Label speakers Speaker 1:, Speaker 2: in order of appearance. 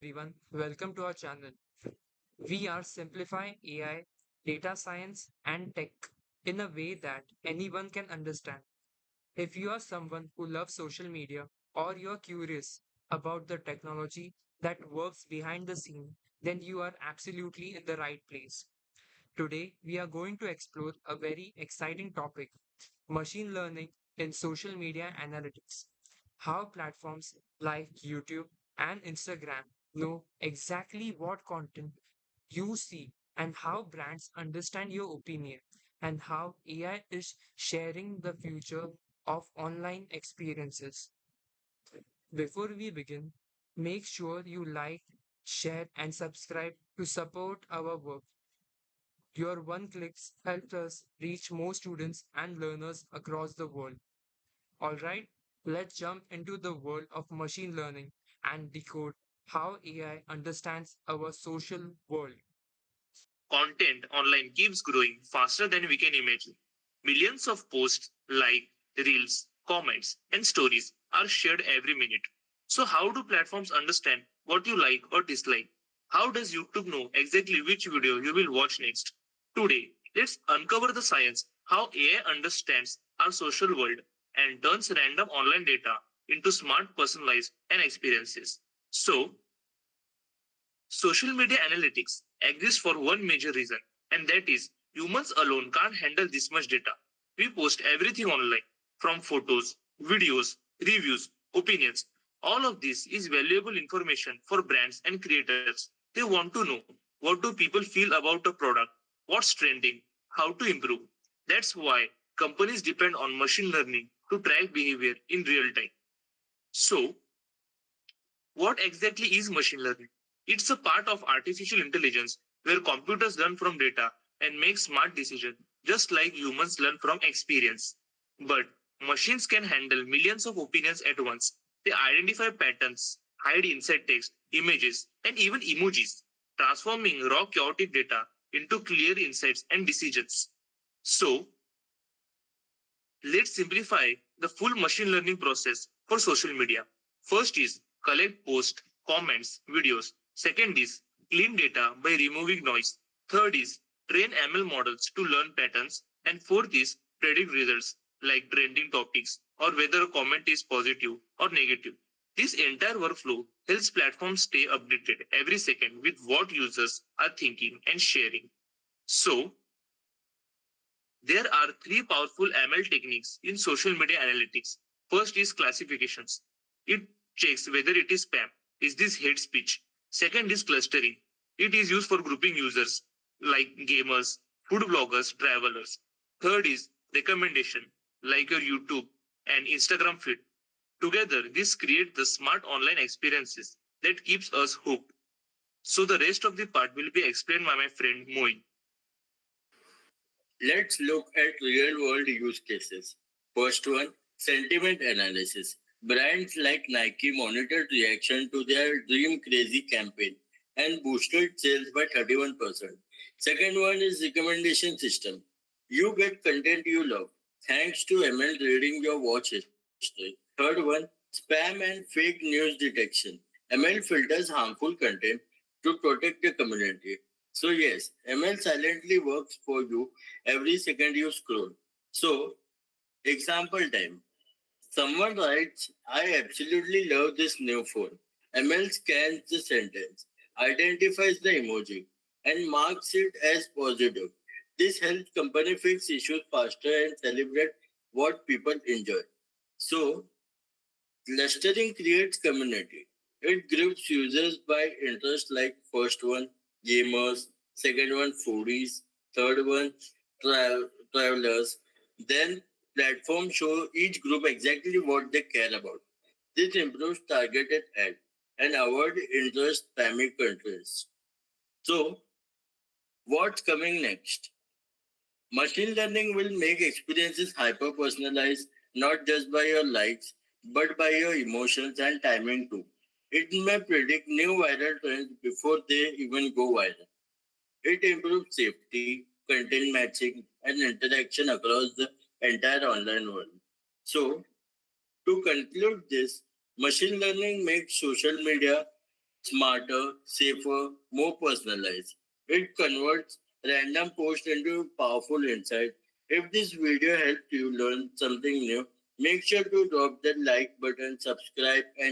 Speaker 1: everyone, welcome to our channel. We are simplifying AI, data science, and tech in a way that anyone can understand. If you are someone who loves social media or you're curious about the technology that works behind the scene, then you are absolutely in the right place. Today, we are going to explore a very exciting topic: machine learning in social media analytics. How platforms like YouTube and Instagram know exactly what content you see, and how brands understand your opinion, and how AI is sharing the future of online experiences. Before we begin, make sure you like, share, and subscribe to support our work. Your one clicks help us reach more students and learners across the world. All right, let's jump into the world of machine learning and decode how AI understands our social world.
Speaker 2: Content online keeps growing faster than we can imagine. Millions of posts, like reels, comments, and stories are shared every minute. So, how do platforms understand what you like or dislike? How does YouTube know exactly which video you will watch next? Today, let's uncover the science how AI understands our social world and turns random online data into smart, personalized, and experiences. So, social media analytics exists for one major reason, and that is humans alone can't handle this much data. We post everything online, from photos, videos, reviews, opinions. All of this is valuable information for brands and creators. They want to know, what do people feel about a product, what's trending, how to improve. That's why companies depend on machine learning to track behavior in real time. So, what exactly is machine learning? It's a part of artificial intelligence where computers learn from data and make smart decisions, just like humans learn from experience. But machines can handle millions of opinions at once. They identify patterns, hide inside text, images, and even emojis, transforming raw chaotic data into clear insights and decisions. So, let's simplify the full machine learning process for social media. First is collect post, comments, videos. Second is clean data by removing noise. Third is train ML models to learn patterns. And fourth is predict results like trending topics or whether a comment is positive or negative. This entire workflow helps platforms stay updated every second with what users are thinking and sharing. So, there are three powerful ML techniques in social media analytics. First is classifications. It checks whether it is spam. Is this hate speech? Second is clustering. It is used for grouping users like gamers, food bloggers, travelers. Third is recommendation, like your YouTube and Instagram feed. Together, this creates the smart online experiences that keeps us hooked. So the rest of the part will be explained by my friend Moin.
Speaker 3: Let's look at real world use cases. First one, sentiment analysis. Brands like Nike monitored reaction to their Dream Crazy campaign and boosted sales by 31%. Second one is recommendation system. You get content you love thanks to ML reading your watch history. Third one, spam and fake news detection. ML filters harmful content to protect the community. So yes, ML silently works for you every second you scroll. So, example time. Someone writes, I absolutely love this new phone. ML scans the sentence, identifies the emoji, and marks it as positive. This helps company fix issues faster and celebrate what people enjoy. So, clustering creates community. It groups users by interest like first one, gamers, second one, foodies, third one, travelers. Then platforms show each group exactly what they care about. This improves targeted ad and avoid interest spammy contents. So, what's coming next? Machine learning will make experiences hyper personalized, not just by your likes, but by your emotions and timing too. It may predict new viral trends before they even go viral. It improves safety, content matching, and interaction across the entire online world. So, to conclude this, machine learning makes social media smarter, safer, more personalized. It converts random posts into powerful insight. If this video helped you learn something new, make sure to drop the like button, subscribe, and